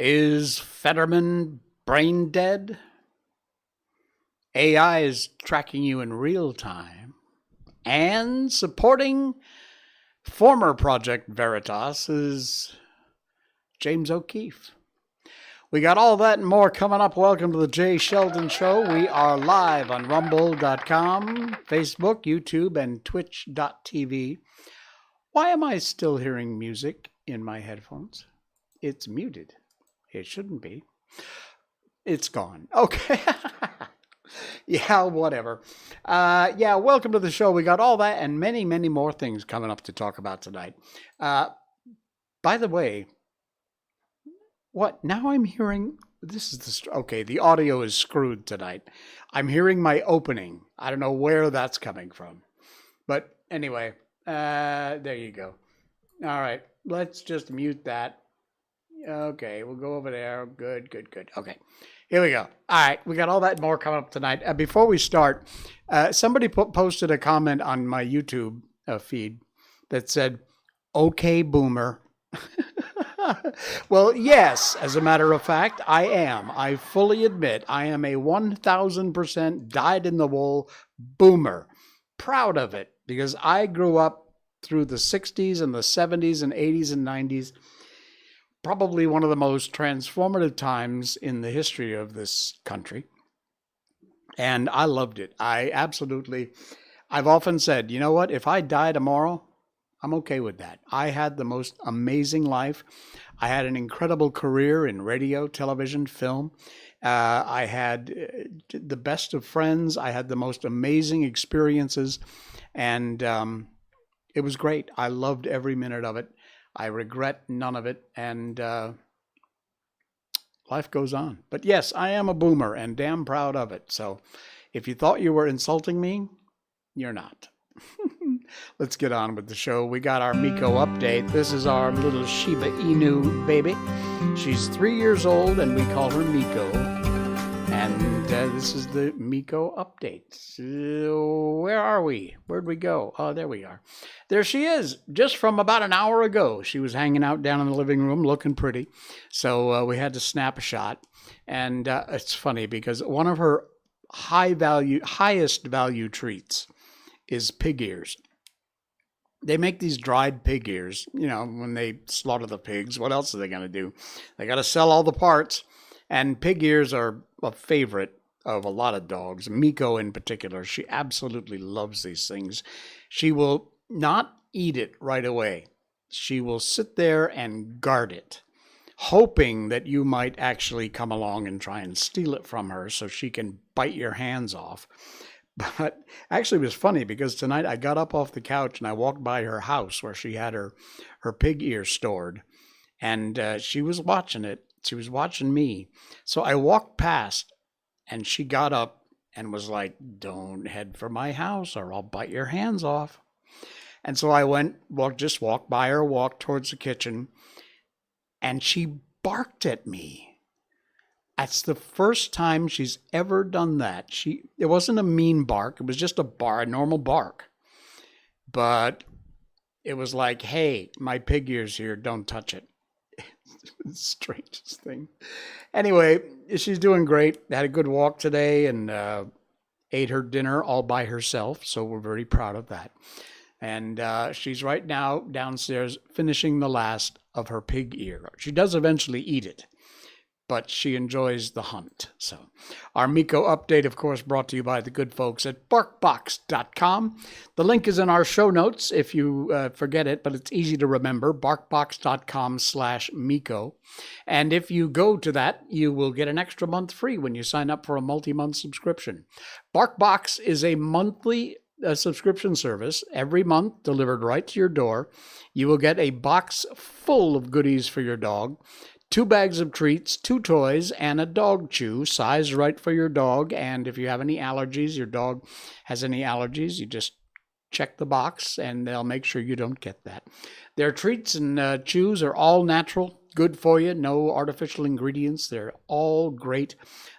Is Fetterman brain dead? AI is tracking you in real time and supporting former Project Veritas is James O'Keefe. We got all that and more coming up. Welcome to the Jay Sheldon Show. We are live on rumble.com, Facebook, YouTube, and twitch.tv. Why am I still hearing music in my headphones? It's muted. It shouldn't be. It's gone. Okay. Yeah, whatever. Welcome to the show. We got all that and many, many more things coming up to talk about tonight. By the way, what? Now I'm hearing, the audio is screwed tonight. I'm hearing my opening. I don't know where that's coming from. But anyway, there you go. All right, let's just mute that. Okay, we'll go over there. Good. Okay, here we go. All right, we got all that and more coming up tonight. Before we start, somebody posted a comment on my YouTube feed that said, "Okay, boomer." Well, yes, as a matter of fact, I am. I fully admit I am a 1,000% dyed-in-the-wool boomer. Proud of it, because I grew up through the 60s and the 70s and 80s and 90s. Probably one of the most transformative times in the history of this country. And I loved it. I've often said, you know what? If I die tomorrow, I'm okay with that. I had the most amazing life. I had an incredible career in radio, television, film. I had the best of friends. I had the most amazing experiences. And it was great. I loved every minute of it. I regret none of it, and life goes on. But yes, I am a boomer and damn proud of it. So if you thought you were insulting me, you're not. Let's get on with the show. We got our Miko update. This is our little Shiba Inu baby. She's 3 years old, and we call her Miko. And this is the Miko update. So where are we? Where'd we go? Oh, there we are. There she is, just from about an hour ago. She was hanging out down in the living room looking pretty. So we had to snap a shot. And it's funny because one of her highest value treats is pig ears. They make these dried pig ears, when they slaughter the pigs. What else are they going to do? They got to sell all the parts. And pig ears are a favorite of a lot of dogs. Miko in particular, she absolutely loves these things. She will not eat it right away. She will sit there and guard it, hoping that you might actually come along and try and steal it from her so she can bite your hands off. But actually it was funny because tonight I got up off the couch and I walked by her house where she had her pig ear stored. And she was watching it. She was watching me. So I walked past and she got up and was like, "Don't head for my house or I'll bite your hands off." And so I walked by her, walked towards the kitchen, and she barked at me. That's the first time she's ever done that. It wasn't a mean bark. It was just a normal bark. But it was like, "Hey, my pig ear's here. Don't touch it." The strangest thing. Anyway, she's doing great. Had a good walk today and ate her dinner all by herself. So we're very proud of that. And she's right now downstairs finishing the last of her pig ear. She does eventually eat it, but she enjoys the hunt. So our Miko update, of course, brought to you by the good folks at Barkbox.com. The link is in our show notes if you forget it, but it's easy to remember, Barkbox.com/Miko. And if you go to that, you will get an extra month free when you sign up for a multi-month subscription. Barkbox is a monthly subscription service every month delivered right to your door. You will get a box full of goodies for your dog. 2 bags of treats, 2 toys, and a dog chew, size right for your dog. And if you have any allergies, your dog has any allergies, you just check the box and they'll make sure you don't get that. Their treats and chews are all natural, good for you, no artificial ingredients. They're all great.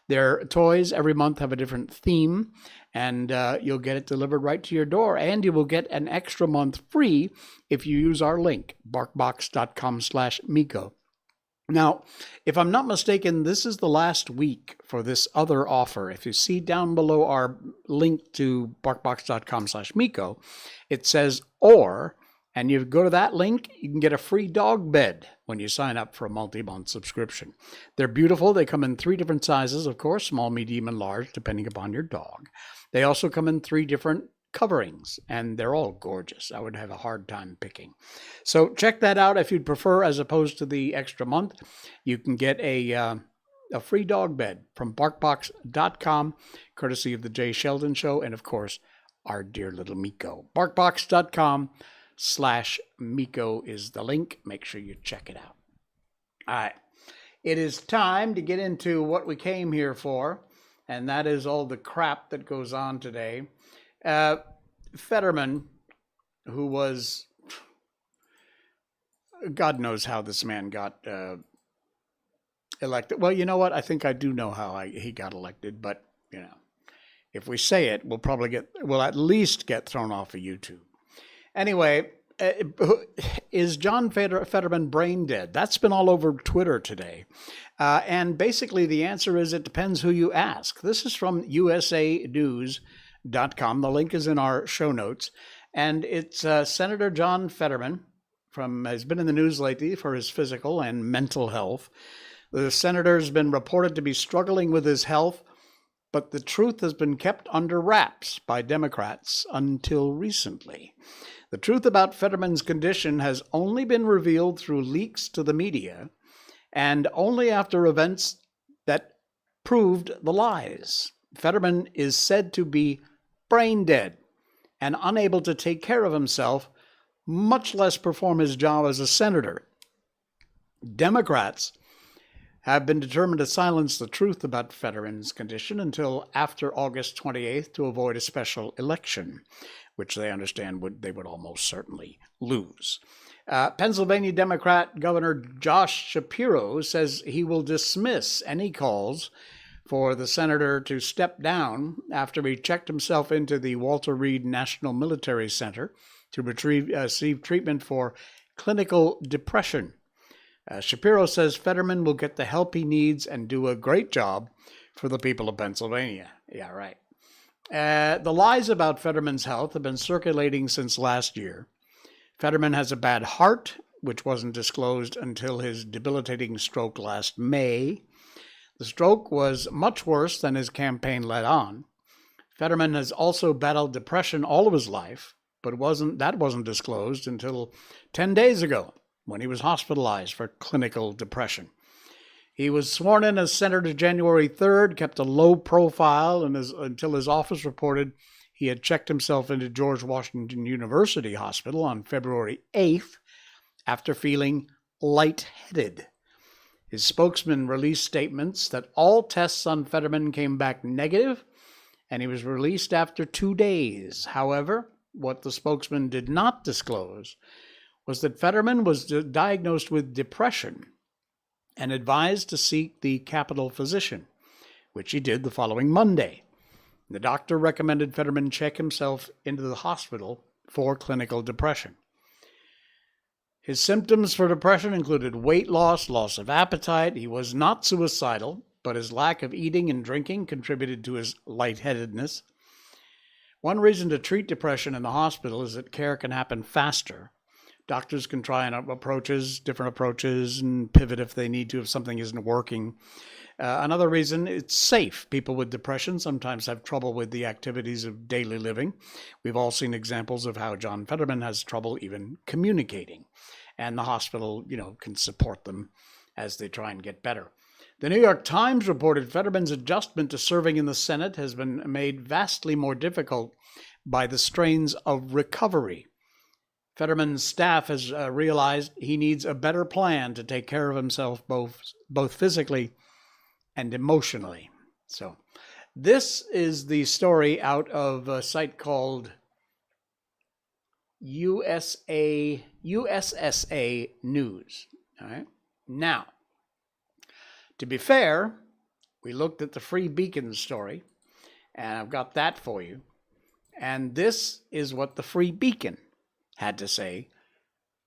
Their toys every month have a different theme, and you'll get it delivered right to your door. And you will get an extra month free if you use our link, barkbox.com/Miko. Now, if I'm not mistaken, this is the last week for this other offer. If you see down below our link to barkbox.com/Miko, it says or, and you go to that link, you can get a free dog bed when you sign up for a multi-month subscription. They're beautiful. They come in 3 different sizes, of course, small, medium, and large, depending upon your dog. They also come in 3 different coverings, and they're all gorgeous. I would have a hard time picking. So check that out if you'd prefer, as opposed to the extra month. You can get a free dog bed from barkbox.com, courtesy of the Jay Sheldon Show, and of course, our dear little Miko. barkbox.com/Miko is the link. Make sure you check it out. All right. It is time to get into what we came here for, and that is all the crap that goes on today. Fetterman, who was, God knows how this man got elected. Well, you know what? I think I do know how he got elected, but, if we say it, we'll at least get thrown off of YouTube. Anyway, is John Fetterman brain dead? That's been all over Twitter today. And basically the answer is it depends who you ask. This is from usanews.com. The link is in our show notes. And it's Senator John Fetterman has been in the news lately for his physical and mental health. The senator has been reported to be struggling with his health, but the truth has been kept under wraps by Democrats until recently. The truth about Fetterman's condition has only been revealed through leaks to the media, and only after events that proved the lies. Fetterman is said to be brain dead and unable to take care of himself, much less perform his job as a senator. Democrats have been determined to silence the truth about Fetterman's condition until after August 28th to avoid a special election, which they understand they would almost certainly lose. Pennsylvania Democrat Governor Josh Shapiro says he will dismiss any calls for the senator to step down after he checked himself into the Walter Reed National Military Center to receive treatment for clinical depression. Shapiro says Fetterman will get the help he needs and do a great job for the people of Pennsylvania. Yeah, right. The lies about Fetterman's health have been circulating since last year. Fetterman has a bad heart, which wasn't disclosed until his debilitating stroke last May. The stroke was much worse than his campaign led on. Fetterman has also battled depression all of his life, but that wasn't disclosed until 10 days ago when he was hospitalized for clinical depression. He was sworn in as senator January 3rd, kept a low profile until his office reported he had checked himself into George Washington University Hospital on February 8th after feeling lightheaded. His spokesman released statements that all tests on Fetterman came back negative, and he was released after 2 days. However, what the spokesman did not disclose was that Fetterman was diagnosed with depression and advised to seek the Capitol physician, which he did the following Monday. The doctor recommended Fetterman check himself into the hospital for clinical depression. His symptoms for depression included weight loss, loss of appetite. He was not suicidal, but his lack of eating and drinking contributed to his lightheadedness. One reason to treat depression in the hospital is that care can happen faster. Doctors can try different approaches, and pivot if they need to, if something isn't working. Another reason, it's safe. People with depression sometimes have trouble with the activities of daily living. We've all seen examples of how John Fetterman has trouble even communicating. And the hospital, can support them as they try and get better. The New York Times reported Fetterman's adjustment to serving in the Senate has been made vastly more difficult by the strains of recovery. Fetterman's staff has realized he needs a better plan to take care of himself both physically and emotionally. So this is the story out of a site called USSA News. All right. Now, to be fair, we looked at the Free Beacon story, and I've got that for you. And this is what the Free Beacon had to say.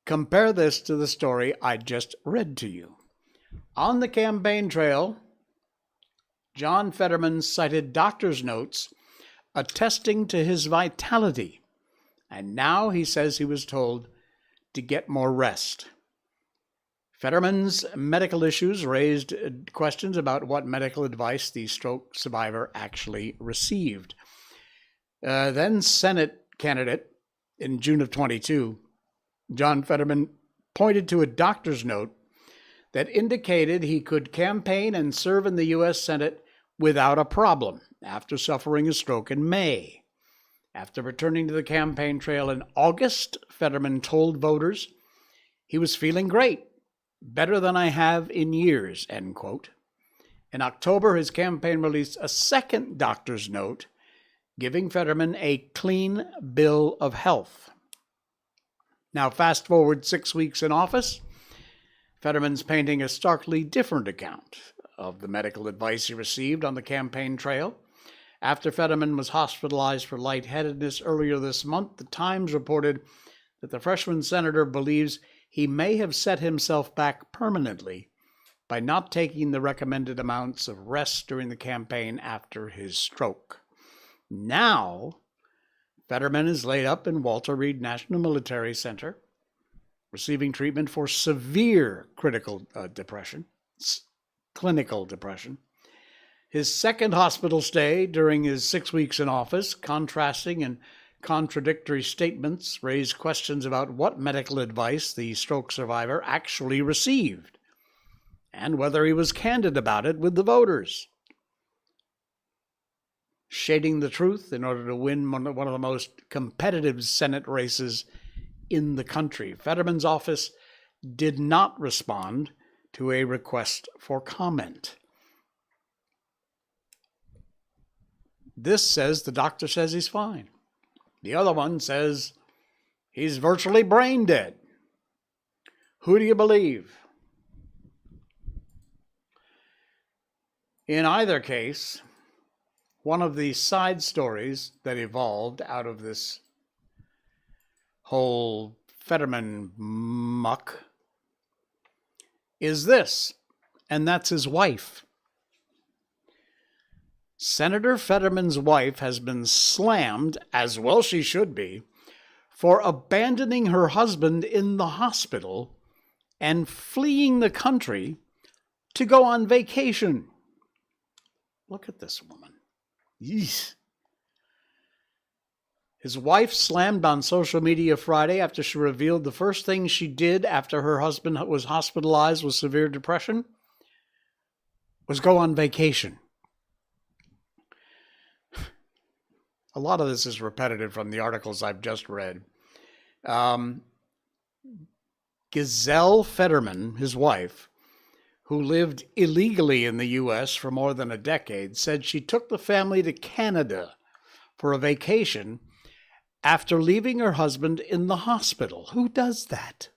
Compare this to the story I just read to you. On the campaign trail, John Fetterman cited doctor's notes attesting to his vitality, and now he says he was told to get more rest. Fetterman's medical issues raised questions about what medical advice the stroke survivor actually received. Then Senate candidate in June of 22, John Fetterman pointed to a doctor's note that indicated he could campaign and serve in the U.S. Senate without a problem after suffering a stroke in May. After returning to the campaign trail in August, Fetterman told voters he was feeling great, better than I have in years, end quote. In October, his campaign released a second doctor's note giving Fetterman a clean bill of health. Now, fast forward 6 weeks in office, Fetterman's painting a starkly different account of the medical advice he received on the campaign trail. After Fetterman was hospitalized for lightheadedness earlier this month, the Times reported that the freshman senator believes he may have set himself back permanently by not taking the recommended amounts of rest during the campaign after his stroke. Now, Fetterman is laid up in Walter Reed National Military Center, receiving treatment for severe clinical depression. His second hospital stay during his 6 weeks in office, contrasting and contradictory statements, raised questions about what medical advice the stroke survivor actually received and whether he was candid about it with the voters. Shading the truth in order to win one of the most competitive Senate races in the country. Fetterman's office did not respond to a request for comment. This says the doctor says he's fine. The other one says he's virtually brain dead. Who do you believe? In either case, one of the side stories that evolved out of this whole Fetterman muck is this, and that's his wife. Senator Fetterman's wife has been slammed, as well she should be, for abandoning her husband in the hospital and fleeing the country to go on vacation. Look at this woman. Yeesh. His wife slammed on social media Friday after she revealed the first thing she did after her husband was hospitalized with severe depression was go on vacation. A lot of this is repetitive from the articles I've just read. Giselle Fetterman, his wife, who lived illegally in the U.S. for more than a decade, said she took the family to Canada for a vacation after leaving her husband in the hospital. Who does that?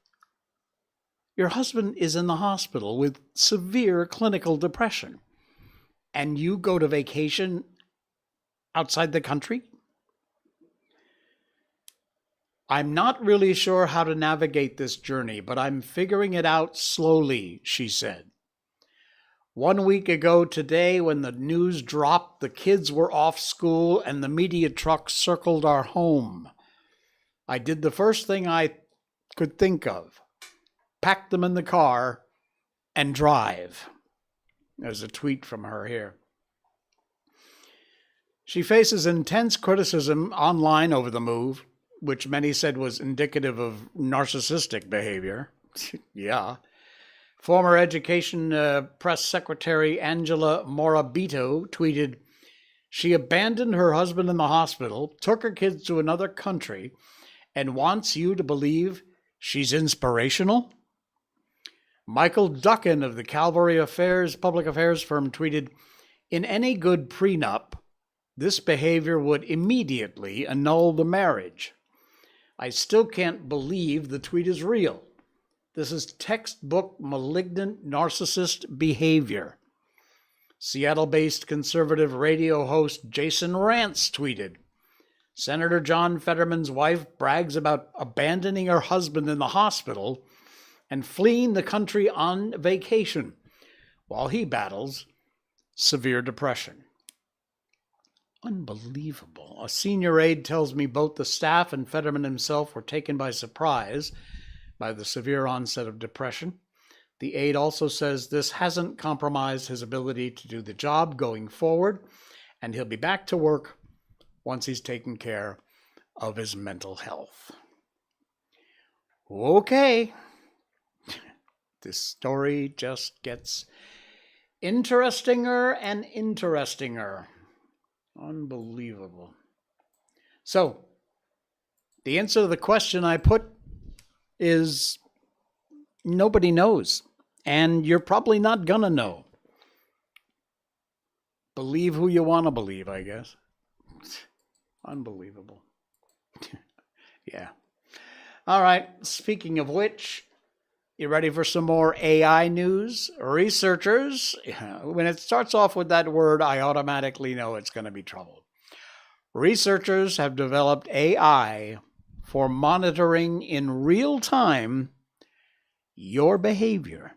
Your husband is in the hospital with severe clinical depression, and you go to vacation outside the country? I'm not really sure how to navigate this journey, but I'm figuring it out slowly, she said. 1 week ago today, when the news dropped, the kids were off school and the media truck circled our home. I did the first thing I could think of. Pack them in the car and drive. There's a tweet from her here. She faces intense criticism online over the move, which many said was indicative of narcissistic behavior. Yeah. Former Education Press Secretary Angela Morabito tweeted, she abandoned her husband in the hospital, took her kids to another country, and wants you to believe she's inspirational? Michael Duckin of the Calvary Public Affairs firm tweeted, in any good prenup, this behavior would immediately annul the marriage. I still can't believe the tweet is real. This is textbook malignant narcissist behavior. Seattle-based conservative radio host Jason Rantz tweeted, Senator John Fetterman's wife brags about abandoning her husband in the hospital and fleeing the country on vacation. while he battles severe depression. Unbelievable. A senior aide tells me both the staff and Fetterman himself were taken by surprise by the severe onset of depression. The aide also says this hasn't compromised his ability to do the job going forward, and he'll be back to work once he's taken care of his mental health. Okay. This story just gets interestinger and interestinger. Unbelievable. So, the answer to the question I put is nobody knows. And you're probably not gonna know. Believe who you want to believe, I guess. Unbelievable. Yeah. All right. Speaking of which, you ready for some more AI news? Researchers, when it starts off with that word, I automatically know it's going to be trouble. Researchers have developed AI for monitoring in real time your behavior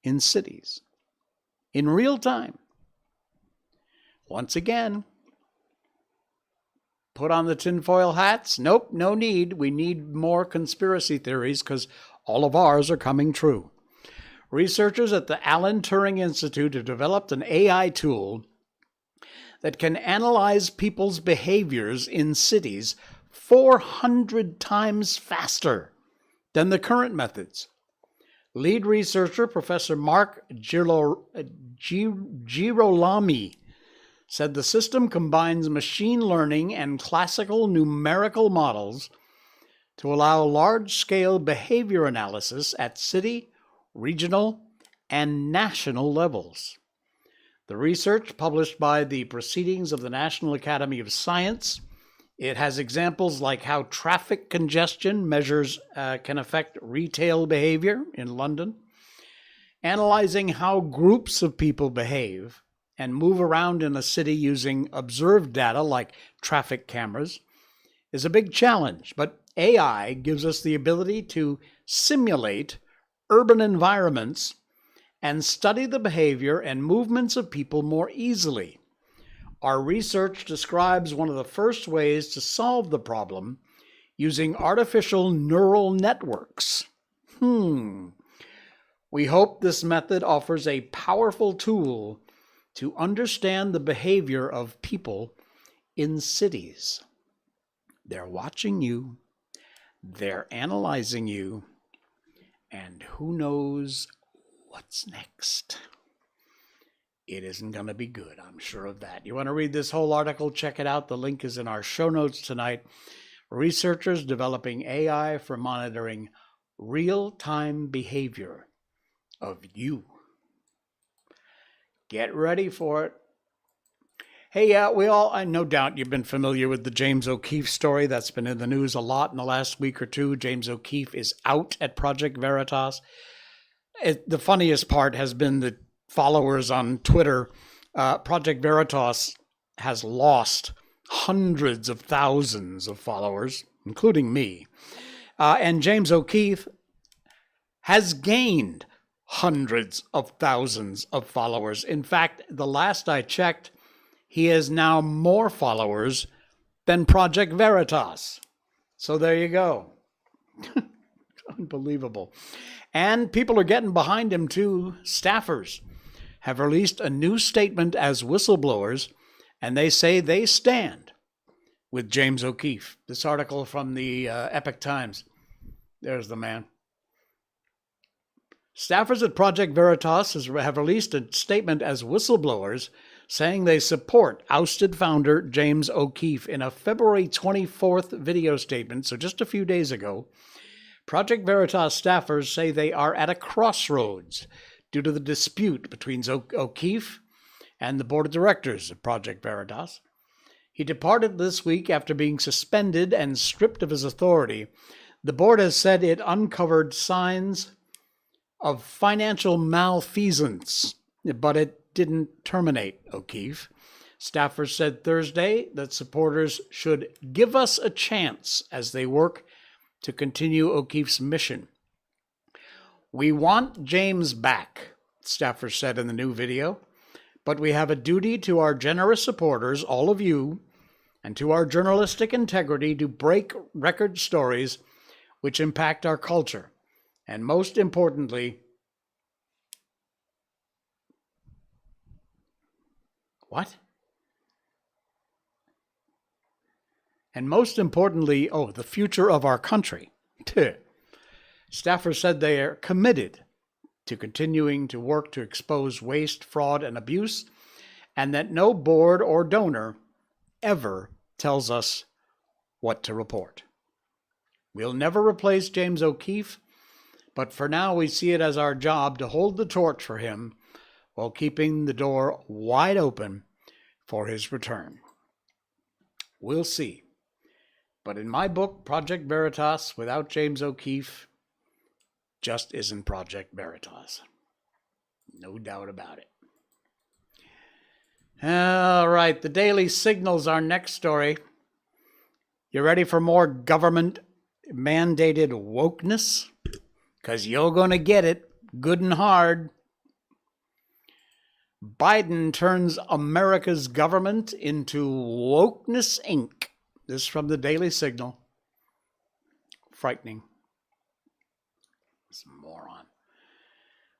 in cities. In real time. Once again, put on the tinfoil hats. Nope, no need. We need more conspiracy theories because all of ours are coming true. Researchers at the Alan Turing Institute have developed an AI tool that can analyze people's behaviors in cities 400 times faster than the current methods. Lead researcher, Professor Mark Girolami, said the system combines machine learning and classical numerical models to allow large-scale behavior analysis at city, regional, and national levels. The research, published by the Proceedings of the National Academy of Science, it has examples like how traffic congestion measures can affect retail behavior in London, analyzing how groups of people behave and move around in a city using observed data like traffic cameras is a big challenge, but AI gives us the ability to simulate urban environments and study the behavior and movements of people more easily. Our research describes one of the first ways to solve the problem using artificial neural networks. We hope this method offers a powerful tool to understand the behavior of people in cities. They're watching you, they're analyzing you, and who knows what's next. It isn't going to be good, I'm sure of that. You want to read this whole article? Check it out. The link is in our show notes tonight. Researchers developing AI for monitoring real-time behavior of you. Get ready for it. Hey, no doubt you've been familiar with the James O'Keefe story that's been in the news a lot in the last week or two. James O'Keefe is out at Project Veritas. The funniest part has been the followers on Twitter. Project Veritas has lost hundreds of thousands of followers, including me. And James O'Keefe has gained hundreds of thousands of followers. In fact, the last I checked, he has now more followers than Project Veritas. So there you go. Unbelievable. And people are getting behind him too. Staffers have released a new statement as whistleblowers, and they say they stand with James O'Keefe. This article from the Epoch Times. There's the man. Staffers at Project Veritas have released a statement as whistleblowers saying they support ousted founder James O'Keefe. In a February 24th video statement, so just a few days ago, Project Veritas staffers say they are at a crossroads due to the dispute between O'Keefe and the board of directors of Project Veritas. He departed this week after being suspended and stripped of his authority. The board has said it uncovered signs of financial malfeasance, but it didn't terminate O'Keefe. Staffers said Thursday that supporters should give us a chance as they work to continue O'Keefe's mission. We want James back, staffers said in the new video. But we have a duty to our generous supporters, all of you, and to our journalistic integrity to break record stories which impact our culture. And most importantly, what? And most importantly, the future of our country. Staffers said they are committed to continuing to work to expose waste, fraud, and abuse, and that no board or donor ever tells us what to report. We'll never replace James O'Keefe, but for now we see it as our job to hold the torch for him while keeping the door wide open for his return. We'll see. But in my book, Project Veritas, without James O'Keefe, just isn't Project Veritas. No doubt about it. All right, the Daily Signal's our next story. You ready for more government-mandated wokeness? Because you're going to get it good and hard. Biden turns America's government into Wokeness Inc. This from the Daily Signal. Frightening. This moron.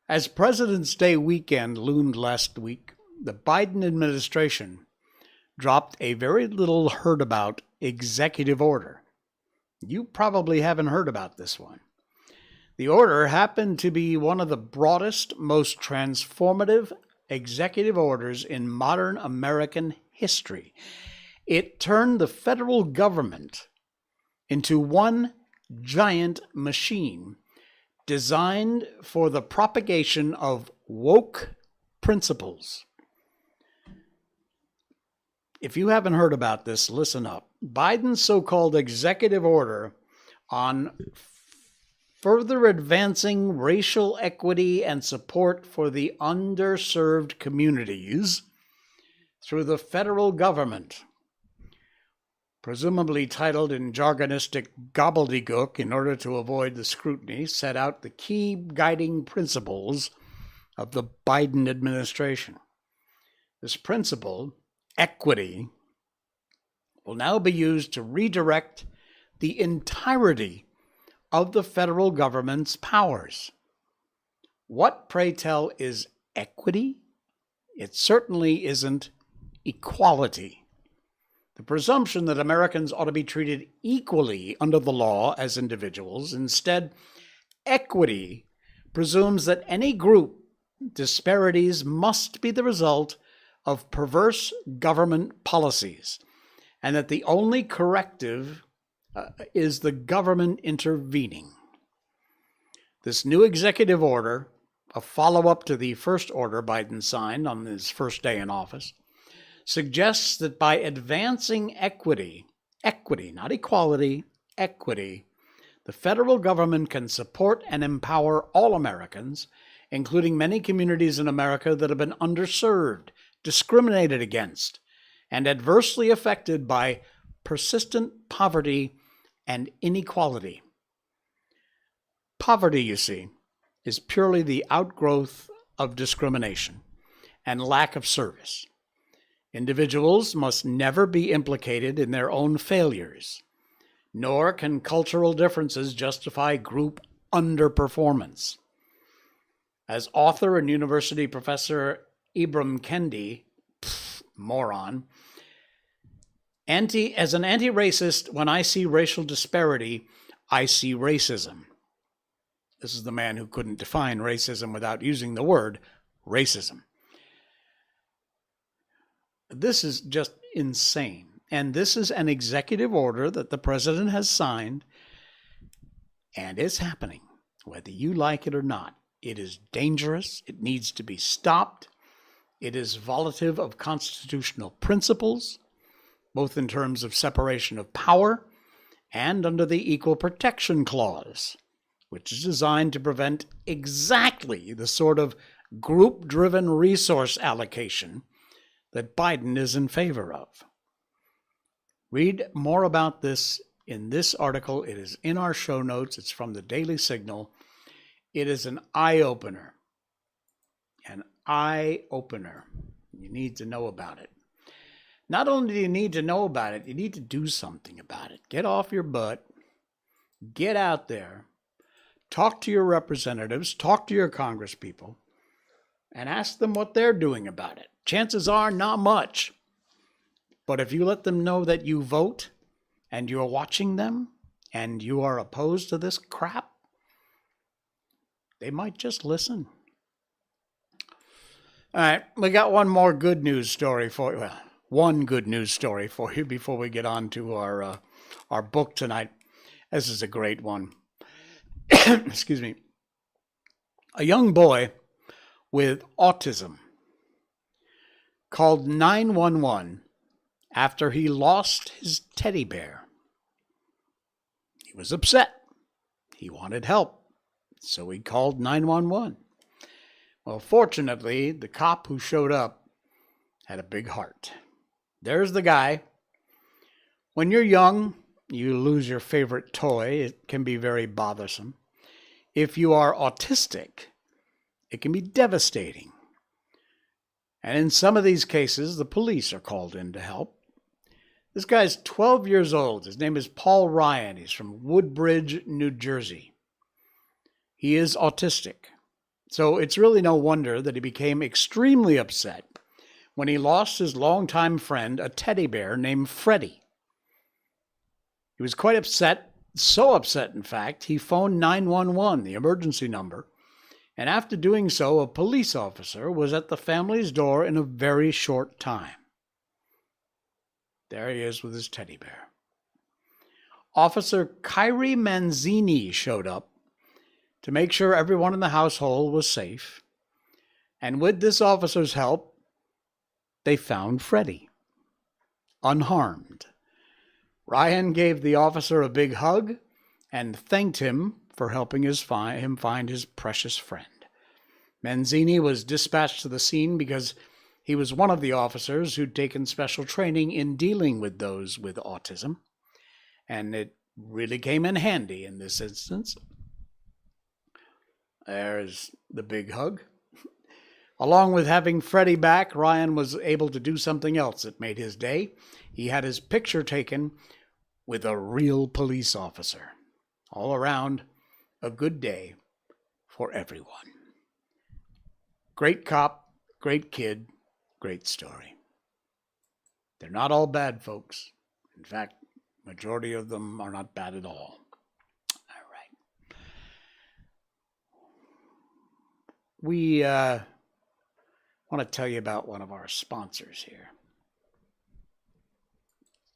As President's Day weekend loomed last week, the Biden administration dropped a very little heard about executive order. You probably haven't heard about this one. The order happened to be one of the broadest, most transformative executive orders in modern American history. It turned the federal government into one giant machine designed for the propagation of woke principles. If you haven't heard about this, listen up. Biden's so-called executive order on further advancing racial equity and support for the underserved communities through the federal government, presumably titled in jargonistic gobbledygook in order to avoid the scrutiny, set out the key guiding principles of the Biden administration. This principle, equity, will now be used to redirect the entirety of the federal government's powers. What, pray tell, is equity? It certainly isn't equality. The presumption that Americans ought to be treated equally under the law as individuals. Instead, equity presumes that any group disparities must be the result of perverse government policies, and that the only corrective is the government intervening. This new executive order, a follow-up to the first order Biden signed on his first day in office, suggests that by advancing equity, not equality, equity, the federal government can support and empower all Americans, including many communities in America that have been underserved, discriminated against, and adversely affected by persistent poverty and inequality. Poverty, you see, is purely the outgrowth of discrimination and lack of service. Individuals must never be implicated in their own failures, nor can cultural differences justify group underperformance. As author and university professor Ibram Kendi, moron, as an anti-racist, when I see racial disparity, I see racism. This is the man who couldn't define racism without using the word racism. This is just insane. And this is an executive order that the president has signed, and it's happening, whether you like it or not. It is dangerous. It needs to be stopped. It is violative of constitutional principles, both in terms of separation of power and under the Equal Protection Clause, which is designed to prevent exactly the sort of group-driven resource allocation that Biden is in favor of. Read more about this in this article. It is in our show notes. It's from the Daily Signal. It is an eye-opener. eye-opener. You need to know about it. Not only do you need to know about it, you need to do something about it. Get off your butt. Get out there. Talk to your representatives. Talk to your congresspeople. And ask them what they're doing about it. Chances are not much. But if you let them know that you vote and you're watching them and you are opposed to this crap, they might just listen. All right, we got one more good news story for you. Well, one good news story for you before we get on to our book tonight. This is a great one. Excuse me. A young boy with autism called 911 after he lost his teddy bear. He was upset. He wanted help, so he called 911. Well, fortunately, the cop who showed up had a big heart. There's the guy. When you're young, you lose your favorite toy. It can be very bothersome. If you are autistic, it can be devastating. And in some of these cases, the police are called in to help. This guy's 12 years old. His name is Paul Ryan. He's from Woodbridge, New Jersey. He is autistic. So it's really no wonder that he became extremely upset when he lost his longtime friend, a teddy bear named Freddie. He was quite upset, so upset, in fact, he phoned 911, the emergency number, and after doing so, a police officer was at the family's door in a very short time. There he is with his teddy bear. Officer Kyrie Manzini showed up to make sure everyone in the household was safe. And with this officer's help, they found Freddie, unharmed. Ryan gave the officer a big hug and thanked him for helping him find his precious friend. Manzini was dispatched to the scene because he was one of the officers who'd taken special training in dealing with those with autism, and it really came in handy in this instance. There's the big hug. Along with having Freddie back, Ryan was able to do something else that made his day. He had his picture taken with a real police officer. All around, a good day for everyone. Great cop, great kid, great story. They're not all bad, folks. In fact, majority of them are not bad at all. All right. We want to tell you about one of our sponsors here.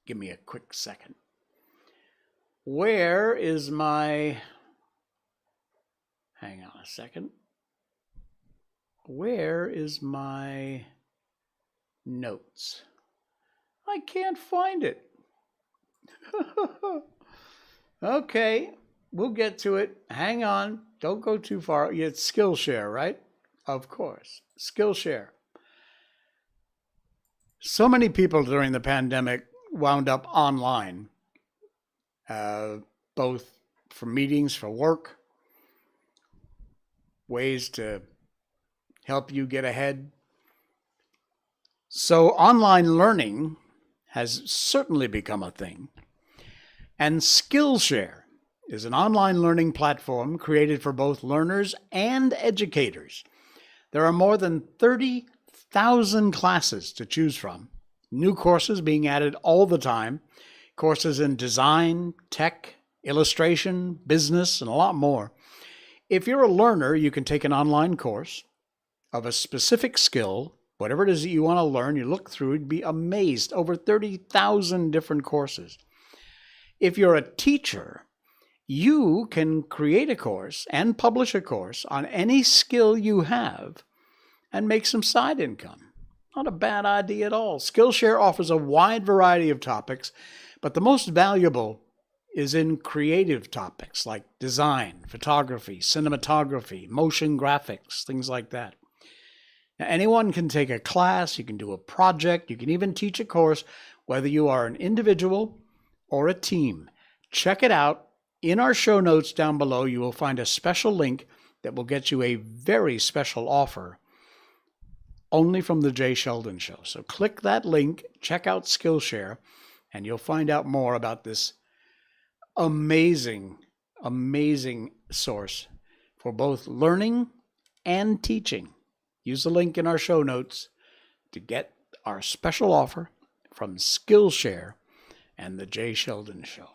Give me a quick second. Where is my... Hang on a second. Where is my notes? I can't find it. Okay, we'll get to it. Hang on. Don't go too far. It's Skillshare, right? Of course. Skillshare. So many people during the pandemic wound up online, both for meetings, for work, ways to help you get ahead. So online learning has certainly become a thing. And Skillshare is an online learning platform created for both learners and educators. There are more than 30,000 classes to choose from. New courses being added all the time. Courses in design, tech, illustration, business, and a lot more. If you're a learner, you can take an online course of a specific skill, whatever it is that you want to learn. You look through, you'd be amazed. Over 30,000 different courses. If you're a teacher, you can create a course and publish a course on any skill you have and make some side income. Not a bad idea at all. Skillshare offers a wide variety of topics, but the most valuable is in creative topics like design, photography, cinematography, motion graphics, things like that. Now, anyone can take a class, you can do a project, you can even teach a course, whether you are an individual or a team. Check it out. In our show notes down below, you will find a special link that will get you a very special offer only from the Jay Sheldon Show. So click that link, check out Skillshare, and you'll find out more about this amazing, amazing source for both learning and teaching. Use the link in our show notes to get our special offer from Skillshare and the Jay Sheldon Show.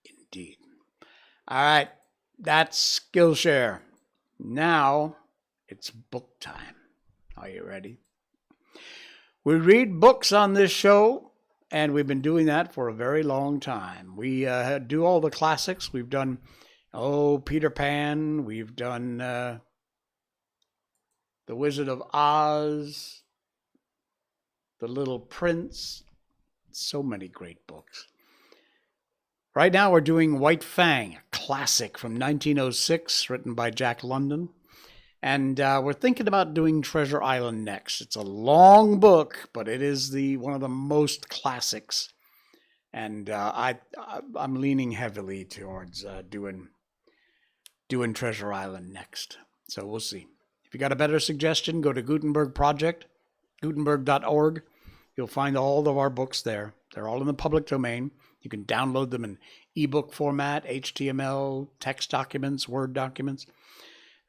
Indeed. All right, that's Skillshare. Now it's book time. Are you ready? We read books on this show, and we've been doing that for a very long time. We do all the classics. We've done, Peter Pan. We've done The Wizard of Oz, The Little Prince. So many great books. Right now we're doing White Fang, a classic from 1906, written by Jack London. And we're thinking about doing Treasure Island next. It's a long book, but it is one of the most classics. And I'm leaning heavily towards doing Treasure Island next. So we'll see. If you got a better suggestion, go to Gutenberg Project, gutenberg.org. You'll find all of our books there. They're all in the public domain. You can download them in ebook format, HTML, text documents, Word documents.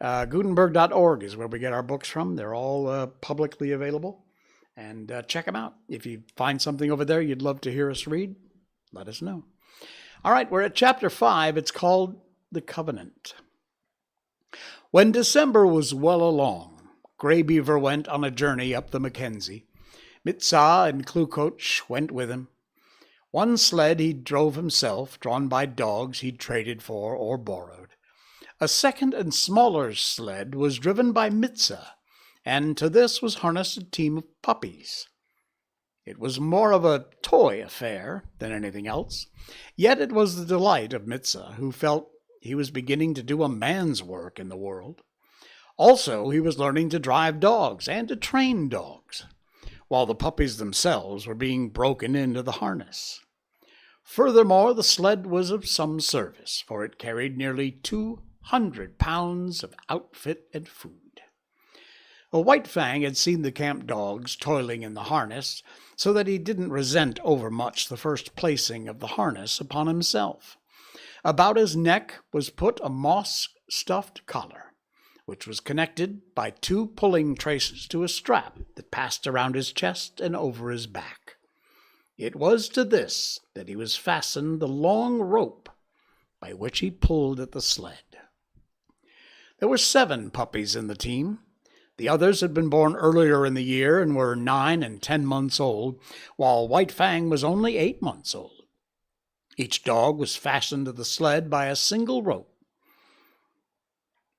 Gutenberg.org is where we get our books from. They're all publicly available. And check them out. If you find something over there you'd love to hear us read, let us know. All right, we're at Chapter 5. It's called The Covenant. When December was well along, Grey Beaver went on a journey up the Mackenzie. Mitzah and Klukoch went with him. One sled he drove himself, drawn by dogs he'd traded for or borrowed. A second and smaller sled was driven by Mitzah, and to this was harnessed a team of puppies. It was more of a toy affair than anything else, yet it was the delight of Mitzah, who felt he was beginning to do a man's work in the world. Also, he was learning to drive dogs and to train dogs, while the puppies themselves were being broken into the harness. Furthermore, the sled was of some service, for it carried nearly 200 pounds of outfit and food. White Fang had seen the camp dogs toiling in the harness, so that he didn't resent overmuch the first placing of the harness upon himself. About his neck was put a moss-stuffed collar, which was connected by 2 pulling traces to a strap that passed around his chest and over his back. It was to this that he was fastened the long rope by which he pulled at the sled. There were 7 puppies in the team. The others had been born earlier in the year and were 9 and 10 months old, while White Fang was only 8 months old. Each dog was fastened to the sled by a single rope.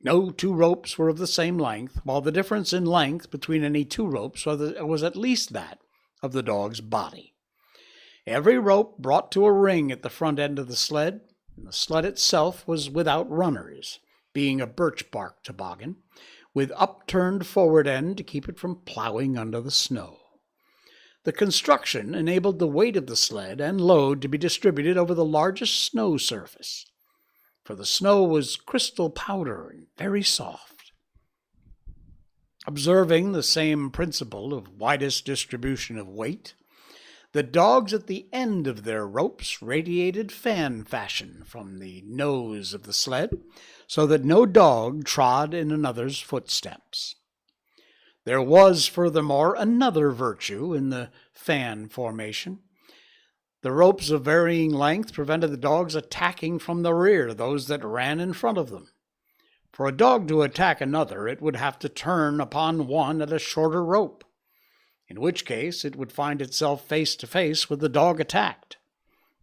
No 2 ropes were of the same length, while the difference in length between any 2 ropes was at least that of the dog's body. Every rope brought to a ring at the front end of the sled, and the sled itself was without runners, being a birch bark toboggan, with upturned forward end to keep it from plowing under the snow. The construction enabled the weight of the sled and load to be distributed over the largest snow surface, for the snow was crystal powder and very soft. Observing the same principle of widest distribution of weight, the dogs at the end of their ropes radiated fan fashion from the nose of the sled, so that no dog trod in another's footsteps. There was, furthermore, another virtue in the fan formation. The ropes of varying length prevented the dogs attacking from the rear those that ran in front of them. For a dog to attack another, it would have to turn upon one at a shorter rope, in which case it would find itself face to face with the dog attacked,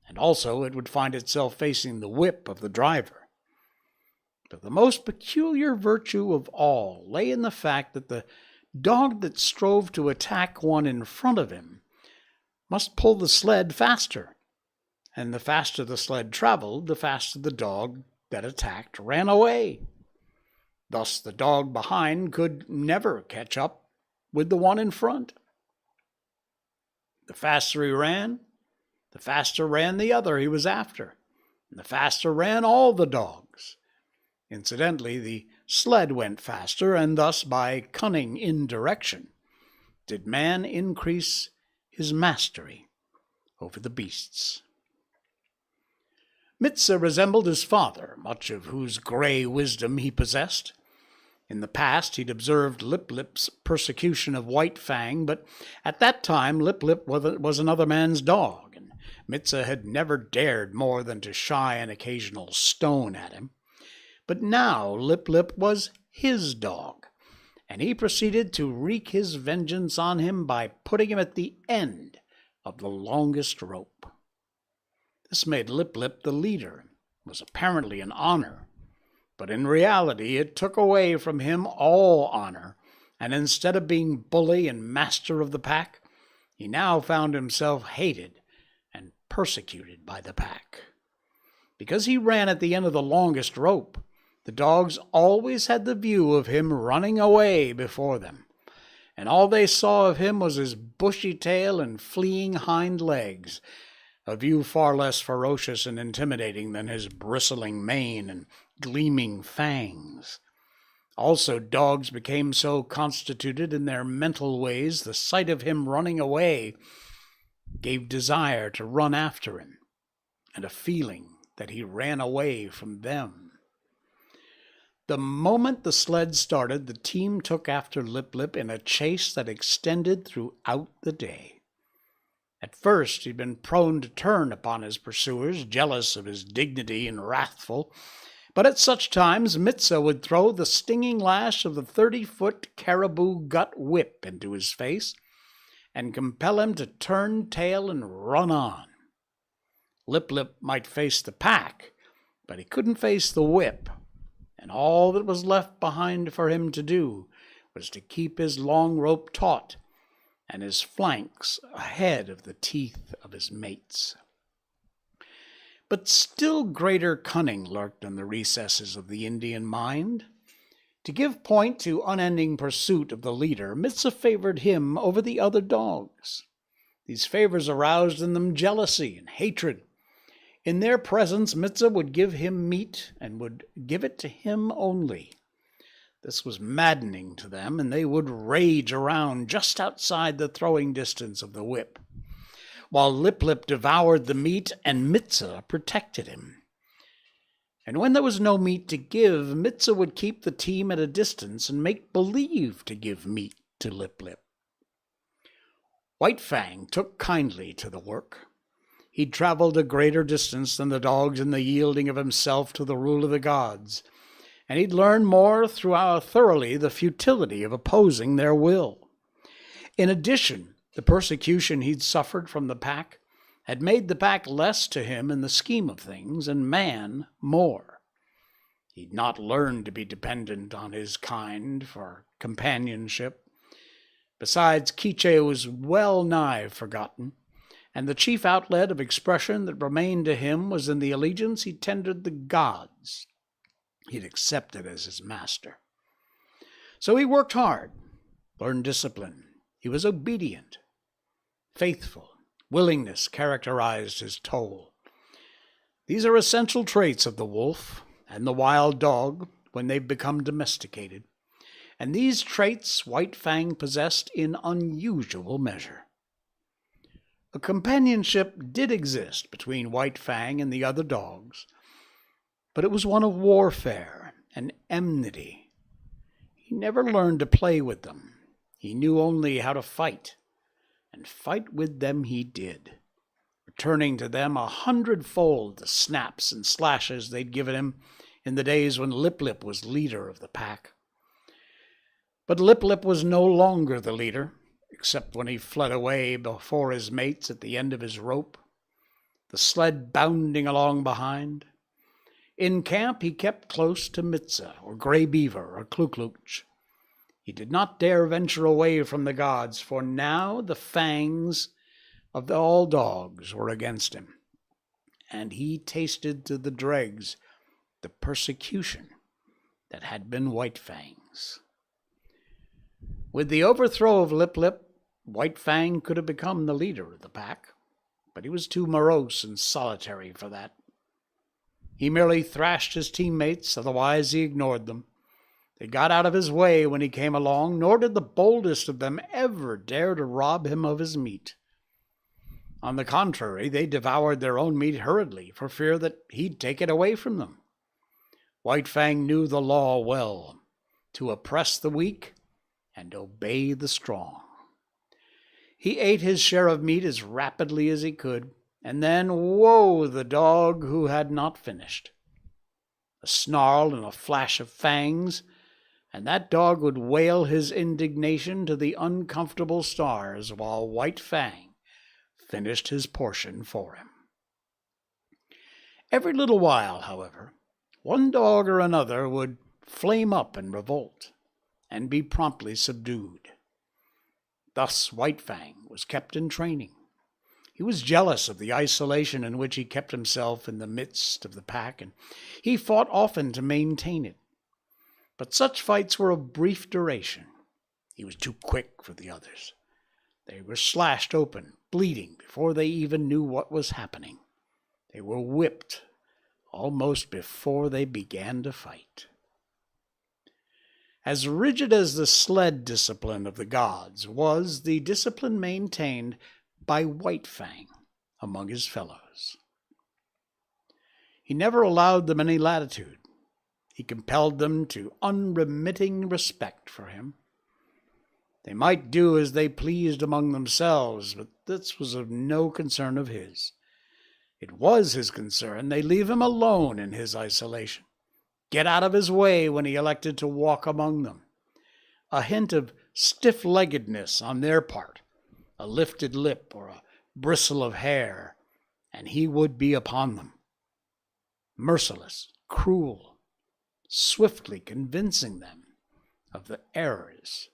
and also it would find itself facing the whip of the driver. But the most peculiar virtue of all lay in the fact that the dog that strove to attack one in front of him must pull the sled faster, and the faster the sled traveled, the faster the dog that attacked ran away. Thus the dog behind could never catch up with the one in front. The faster he ran, the faster ran the other he was after, and the faster ran all the dogs. Incidentally, the sled went faster, and thus by cunning indirection did man increase his mastery over the beasts. Mitza resembled his father, much of whose gray wisdom he possessed. In the past, he'd observed Lip Lip's persecution of White Fang, but at that time Lip Lip was another man's dog, and Mitza had never dared more than to shy an occasional stone at him. But now Lip Lip was his dog, and he proceeded to wreak his vengeance on him by putting him at the end of the longest rope. This made Lip Lip the leader. It was apparently an honor. But in reality, it took away from him all honor, and instead of being bully and master of the pack, he now found himself hated and persecuted by the pack. Because he ran at the end of the longest rope, the dogs always had the view of him running away before them, and all they saw of him was his bushy tail and fleeing hind legs, a view far less ferocious and intimidating than his bristling mane and gleaming fangs. Also, dogs became so constituted in their mental ways, the sight of him running away gave desire to run after him, and a feeling that he ran away from them. The moment the sled started, the team took after Lip Lip in a chase that extended throughout the day. At first, he'd been prone to turn upon his pursuers, jealous of his dignity and wrathful, but at such times Mitza would throw the stinging lash of the 30-foot caribou gut whip into his face and compel him to turn tail and run on. Lip Lip might face the pack, but he couldn't face the whip, and all that was left behind for him to do was to keep his long rope taut and his flanks ahead of the teeth of his mates. But still greater cunning lurked in the recesses of the Indian mind. To give point to unending pursuit of the leader, Mitza favored him over the other dogs. These favors aroused in them jealousy and hatred. In their presence, Mitza would give him meat and would give it to him only. This was maddening to them, and they would rage around just outside the throwing distance of the whip, while Lip Lip devoured the meat and Mitza protected him. And when there was no meat to give, Mitza would keep the team at a distance and make believe to give meat to Lip Lip. White Fang took kindly to the work. He'd traveled a greater distance than the dogs in the yielding of himself to the rule of the gods, and he'd learned more thoroughly the futility of opposing their will. In addition, the persecution he'd suffered from the pack had made the pack less to him in the scheme of things, and man more. He'd not learned to be dependent on his kind for companionship. Besides, Quiche was well nigh forgotten, and the chief outlet of expression that remained to him was in the allegiance he tendered the gods he'd accepted as his master. So he worked hard, learned discipline. He was obedient, faithful. Willingness characterized his toll. These are essential traits of the wolf and the wild dog when they've become domesticated, and these traits White Fang possessed in unusual measure. A companionship did exist between White Fang and the other dogs, but it was one of warfare and enmity. He never learned to play with them. He knew only how to fight, and fight with them he did, returning to them 100-fold the snaps and slashes they'd given him in the days when Lip Lip was leader of the pack. But Lip Lip was no longer the leader, except when he fled away before his mates at the end of his rope, the sled bounding along behind. In camp he kept close to Mitza, or Gray Beaver, or Kluklooch. He did not dare venture away from the gods, for now the fangs of all dogs were against him, and he tasted to the dregs the persecution that had been White Fang's. With the overthrow of Lip Lip, White Fang could have become the leader of the pack, but he was too morose and solitary for that. He merely thrashed his teammates, otherwise he ignored them. They got out of his way when he came along, nor did the boldest of them ever dare to rob him of his meat. On the contrary, they devoured their own meat hurriedly, for fear that he'd take it away from them. White Fang knew the law well, to oppress the weak and obey the strong. He ate his share of meat as rapidly as he could, and then woe the dog who had not finished. A snarl and a flash of fangs, and that dog would wail his indignation to the uncomfortable stars while White Fang finished his portion for him. Every little while, however, one dog or another would flame up and revolt, and be promptly subdued. Thus White Fang was kept in training. He was jealous of the isolation in which he kept himself in the midst of the pack, and he fought often to maintain it. But such fights were of brief duration. He was too quick for the others. They were slashed open, bleeding, before they even knew what was happening. They were whipped almost before they began to fight. As rigid as the sled discipline of the gods was the discipline maintained by White Fang among his fellows. He never allowed them any latitude. He compelled them to unremitting respect for him. They might do as they pleased among themselves, but this was of no concern of his. It was his concern they leave him alone in his isolation. Get out of his way when he elected to walk among them. A hint of stiff-leggedness on their part, a lifted lip or a bristle of hair, and he would be upon them. Merciless, cruel, swiftly convincing them of the errors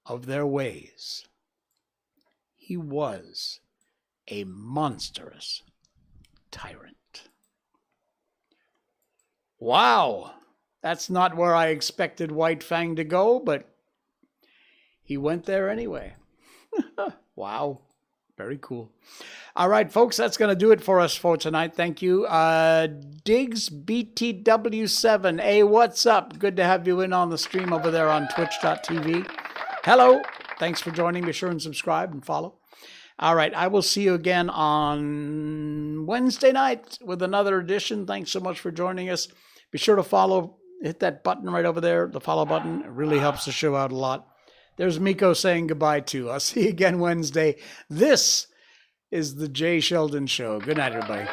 of their ways. He was a monstrous tyrant. Wow! That's not where I expected White Fang to go, but he went there anyway. Wow. Very cool. All right, folks, that's going to do it for us for tonight. Thank you. Diggs BTW7. Hey, what's up? Good to have you in on the stream over there on twitch.tv. Hello. Thanks for joining. Be sure and subscribe and follow. All right, I will see you again on Wednesday night with another edition. Thanks so much for joining us. Be sure to follow. Hit that button right over there, the follow button. It really helps the show out a lot. There's Miko saying goodbye too. I'll see you again Wednesday. This is the Jay Sheldon Show. Good night, everybody.